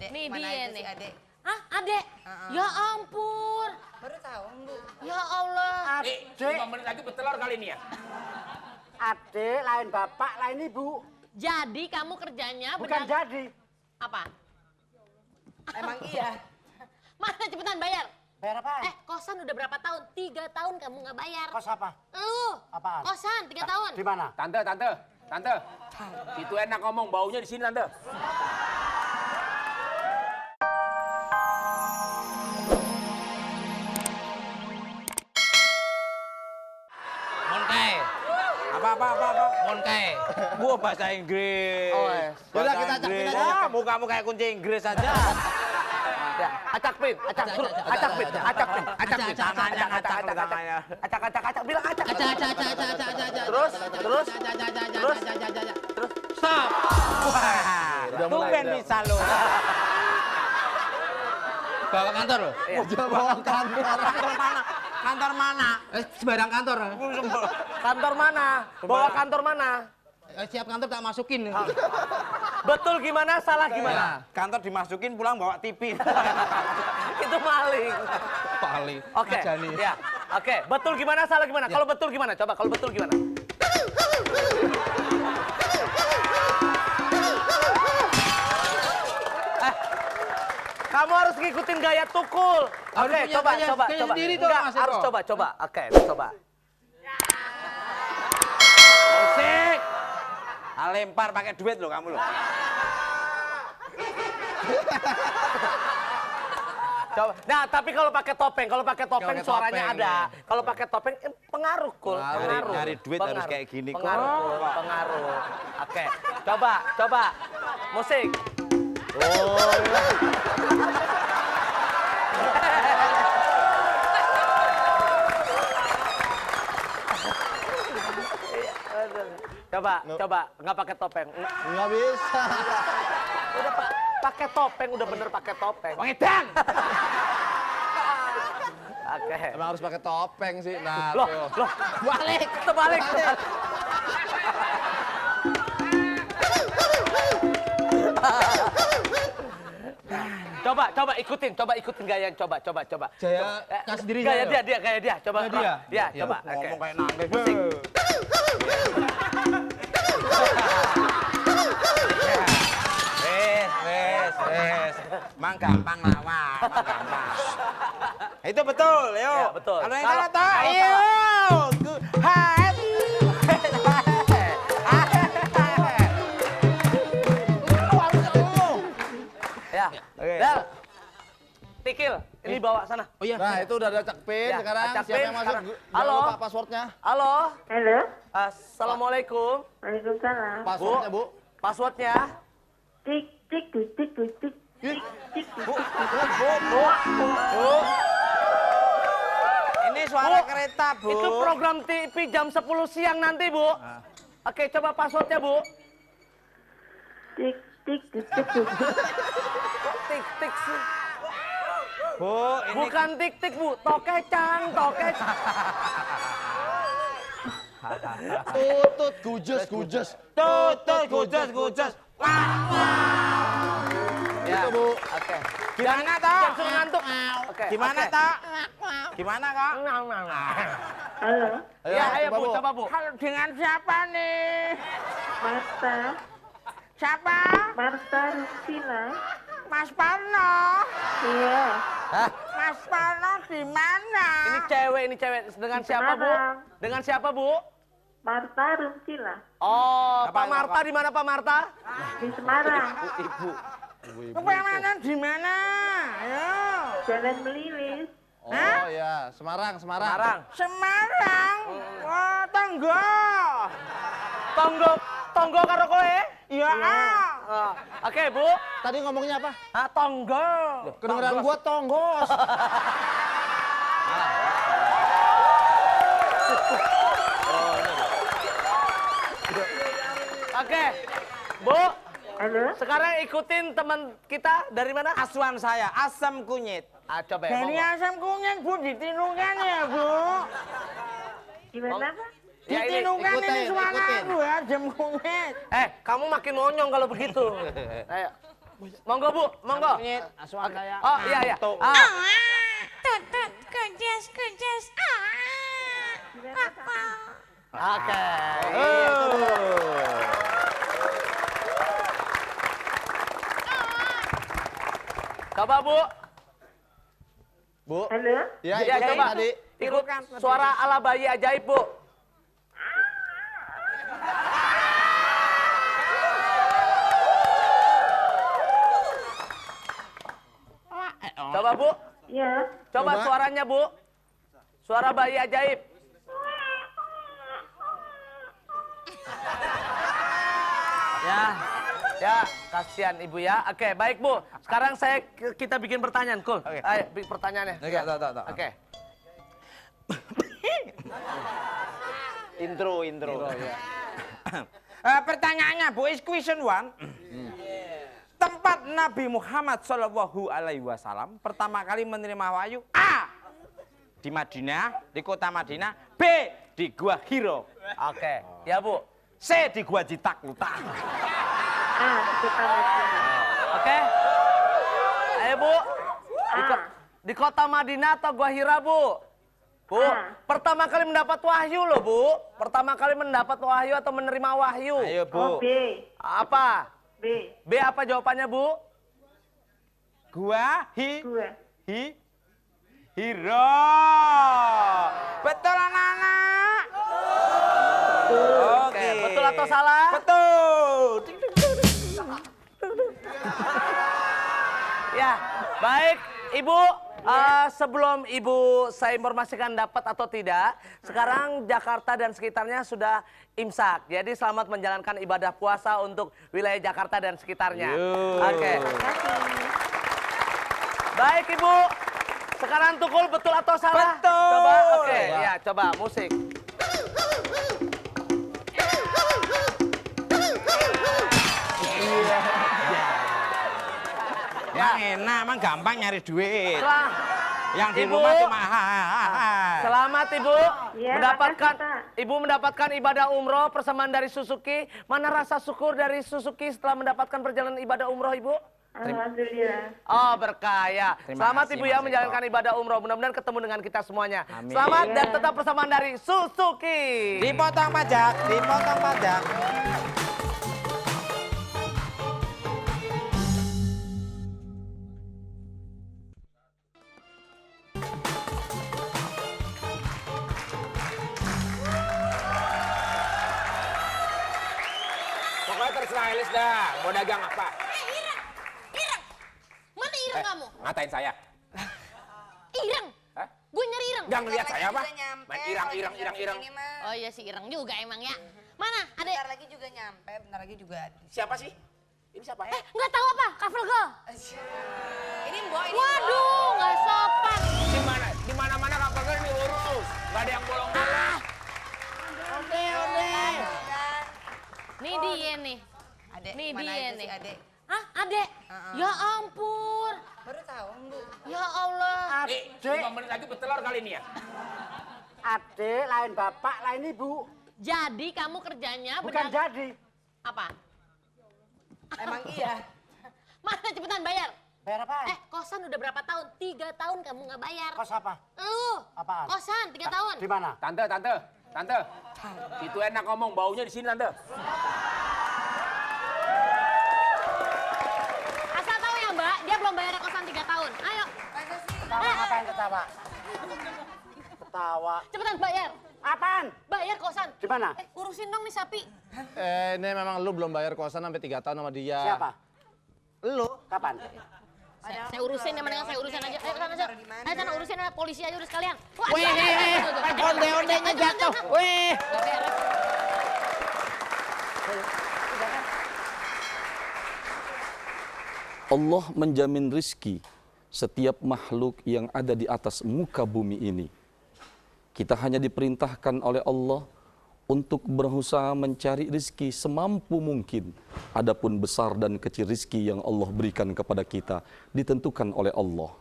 Adek, Nih mana dia itu si nih. adek? Hah, adek? Ya ampun. Baru tahu, Bu. Ya Allah. Adik. 5 menit lagi bertelur kali ini ya. Adik, lain bapak, lain ibu. Jadi kamu kerjanya Bukan jadi. apa? Emang iya. Mana cepetan bayar? Bayar apaan? Kosan udah berapa tahun? 3 tahun kamu nggak bayar. Kos apa? Lu. Apaan? Kosan 3 tahun. Di mana? Tante. Itu enak ngomong, baunya di sini tante. Monkai. Apa? Monkai. Gua bahasa Inggris. Oh, ya. Yaudah, kita acak-acak aja. Ya, muka-muka kayak kunci Inggris aja. Ya, acak pin. Tangannya tangannya. Acak, bilang acak. Terus. Stop. Udah mulai, Tumben udah. bisa lo. Bawa kantor lo? Bawa kantor. Kantor mana? Sembarang kantor. Kantor mana? Bawa kantor mana? Siap kantor tak masukin. Betul gimana, salah gimana? Kantor dimasukin pulang bawa TV. Itu maling. Paling. Oke, ya. Oke, betul gimana, salah gimana? Kalau betul gimana? Coba kalau betul gimana? Kamu harus ngikutin gaya tukul. Oke, punya coba. gaya sendiri tuh, Enggak, Mas Eko. harus coba. Oke, coba. Musik. Lempar pakai duit lo kamu lo. Coba. Nah, tapi kalau pakai topeng Pakai suaranya topeng, ada. nih. Kalau pakai topeng pengaruh, Kul. Pengaruh. Nyari duit harus Pengaruh. kayak gini, Kul. Pengaruh. Oke. Coba. Musik. Coba, nggak pakai topeng. Nggak bisa. Udah pakai topeng, udah bener pakai topeng. Pengedan. Oke. Emang harus pakai topeng sih. Nah, Loh, tuh. terbalik. Coba ikutin gaya, coba. Saya kasih diri Gaya saya. dia, coba. Gaya dia? Dia, coba. Oke. Ngomong kayak nangis. Wes. Mang gampang lawan, mang gampang. Itu betul, yo. Ya, betul. Kalau yang Kalau- salah tak, kalau iyo. Hai. Ya. Del. Tikil, ini bawa sana. Oh iya. Nah, itu udah ada acak pin Ya, sekarang. acak Siapa pin yang masuk? sekarang. Jangan Halo? lupa passwordnya. Halo. Halo, Assalamualaikum. Waalaikumsalam. Passwordnya, Bu. Passwordnya? Tik tik tik tik tik tik tik tik. Ini suara kereta, Bu. Itu program TV jam 10 siang nanti, Bu. Oke, coba passwordnya, Bu. Tik tik tik tik tik. Tik sih. Bu, ini Bukan tik, Bu. Tokecang. Tutut, gujes. tutut gujas. Ya, Itu, Bu. Oke. Gimana, Jangan Tok? suruh ngantuk. Oke. Gimana, oke. Tak? Gimana, Kak? Halo, Ya, ayo, coba, Bu, Bu. coba, Bu. Halo, dengan siapa nih? Marta, Siapa? Marta Rusina. Mas Parno. Iya, Mas Parno di mana? Ini cewek. Dengan Di siapa, Bu? Semarang. Dengan siapa, Bu? Marta Rusina Oh, Apa, Pak Marta di mana, Pak Marta? di Semarang. Kepengen di mana? Ayo. Jalan Melilis. Oh ya, Semarang. Semarang. Semarang. Wah, tangga. Tonggo karo kowe? Ya. Oh, oke, Bu. Tadi ngomongnya apa? Tonggo. Kedengeran gua tonggos. Oke. Bu, Halo, sekarang ikutin teman kita dari mana? Asuhan saya, asam kunyit. Coba ya, Dari monggo. asam kunyit, Bu, ditinungkan ya, Bu. gimana Pak? Ya, ini, Ditinungkan ini ikutin. suara Bu, asam kunyit. Kamu makin monyong kalau begitu. Ayo. Monggo Bu, monggo. Asuhan saya. Oh iya iya. Tuh. Tutut, kujas, kujas. Oke. Coba Bu. Bu. Halo? Ya, Ya, ikutin coba. tadi. Ikut suara ala bayi ajaib Bu. Coba Bu. Ya. Coba Coba. suaranya Bu. Suara bayi ajaib. Ya, ya, kasihan Ibu ya. Oke, baik Bu. Sekarang kita bikin pertanyaan, Kul. Oke. Ayo, bikin pertanyaannya. Oke, tak. Oke. Intro. ya. Pertanyaannya, Bu, is question one. Tempat Nabi Muhammad Shallallahu Alaihi Wasallam pertama kali menerima wahyu A. Di Madinah, di kota Madinah. B. Di Gua Hiro. Oke. Ya Bu. C. Di Gua Jitakluta. Kota Madinah. Oke. Ayo Bu. Di kota Madinah atau Gua Hira Bu? Bu, pertama kali mendapat wahyu loh Bu. Pertama kali mendapat wahyu atau menerima wahyu. Ayo Bu. B. Apa? B. B apa jawabannya Bu? Gua Gua. Hiro. Betul anak-anak? Oke, betul atau salah? Betul. Ya, baik Ibu. Sebelum Ibu saya informasikan dapat atau tidak, sekarang Jakarta dan sekitarnya sudah imsak. Jadi selamat menjalankan ibadah puasa untuk wilayah Jakarta dan sekitarnya. Oke. Baik Ibu. Sekarang Tukul betul atau salah? Betul. Coba, oke. Ya, coba musik. Emang enak, emang gampang nyari duit. Yang di Ibu. rumah cuma Selamat Ibu Ya, mendapatkan makasih, Pak. Ibu mendapatkan ibadah umroh persembahan dari Suzuki. Mana rasa syukur dari Suzuki setelah mendapatkan perjalanan ibadah umroh Ibu? Alhamdulillah. Oh berkaya. Terima Selamat kasih, Ibu ya Mas menjalankan Eko. ibadah umroh. Mudah-mudahan ketemu dengan kita semuanya. Amin. Selamat Iya. dan tetap persamaan dari Suzuki. dipotong pajak, dipotong pajak. Pokoknya terserah Elis dah. Mau dagang apa? Ireng! Ireng! Mana Ireng kamu? Ngatain saya. Ireng! Hah? Gue nyari Ireng. Jangan lihat saya apa? juga nyampe, Main kalau irang. jam ini mah. Oh iya si Ireng juga emang ya. Mana? Adek? Bentar lagi juga nyampe, bentar lagi juga ada. Siapa sih? Ini siapa? Nggak tahu apa? Kafel girl. Ini Mbok, ini Waduh, nggak sopan. Di mana-mana kapalnya ini lurus. Gak ada yang bolong-bolong. Nih dia nih. Adek, Nih mana dia aja nih. sih adek? Hah, adek? Ya ampun. Baru tahu, Bu. Ya Allah. Nih, 5 menit lagi bertelur kali ini ya. Adik, lain bapak, lain ibu. Jadi kamu kerjanya Bukan jadi. apa? Emang iya. Mana cepetan bayar? Bayar apaan? Kosan udah berapa tahun? 3 tahun kamu nggak bayar. Kos apa? Lu. Apaan? Kosan 3 tahun. Di mana? Tante. Itu enak ngomong, baunya di sini Tante. Asal tahu ya Mbak, dia belum bayar kosan 3 tahun. Ayo, Ketawa, ngapain ketawa? Ketawa. cepetan bayar. Apaan? Bayar kosan. Di mana? Urusin dong nih sapi. Ini memang lu belum bayar kosan sampai 3 tahun sama dia. Siapa? Lu? Kapan? Saya urusin ya, mendingan saya urusin aja. Ayo sana, sana. Ayo sana urusin aja, polisi aja udah sekalian. Wah, Onde-ondenya jatuh. Wih. Nggak beres. Allah menjamin rizki setiap makhluk yang ada di atas muka bumi ini. Kita hanya diperintahkan oleh Allah untuk berusaha mencari rizki semampu mungkin. Adapun besar dan kecil rizki yang Allah berikan kepada kita ditentukan oleh Allah.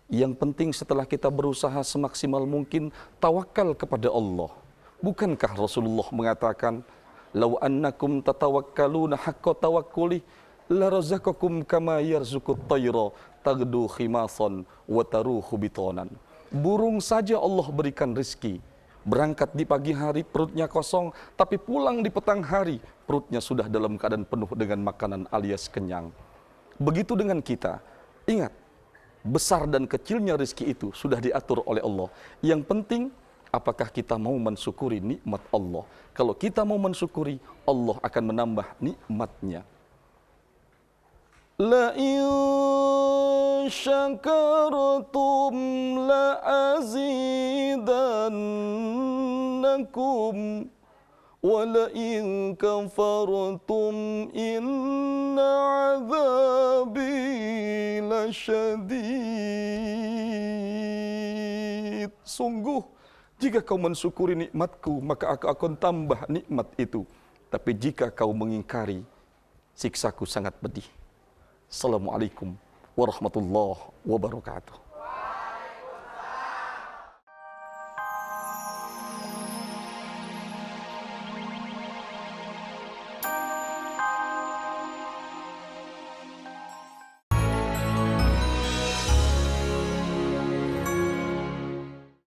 Yang penting setelah kita berusaha semaksimal mungkin, tawakal kepada Allah. Bukankah Rasulullah mengatakan, "Lau annakum tatawakkaluna haqqa tawakkuli la razaqakum kama yarzuqut tayra taghdu khimasan wa taruhu bitonan. Burung saja Allah berikan rezeki. Berangkat di pagi hari perutnya kosong, tapi pulang di petang hari perutnya sudah dalam keadaan penuh dengan makanan alias kenyang. Begitu dengan kita. Ingat, besar dan kecilnya rezeki itu sudah diatur oleh Allah. Yang penting, apakah kita mau mensyukuri nikmat Allah? Kalau kita mau mensyukuri, Allah akan menambah nikmatnya. La in syakartum la azidannakum wa la in kafartum inna azabi lasyadid. Sungguh, jika kau mensyukuri nikmatku, maka aku akan tambah nikmat itu. Tapi jika kau mengingkari, siksaku sangat pedih. Assalamualaikum warahmatullahi wabarakatuh.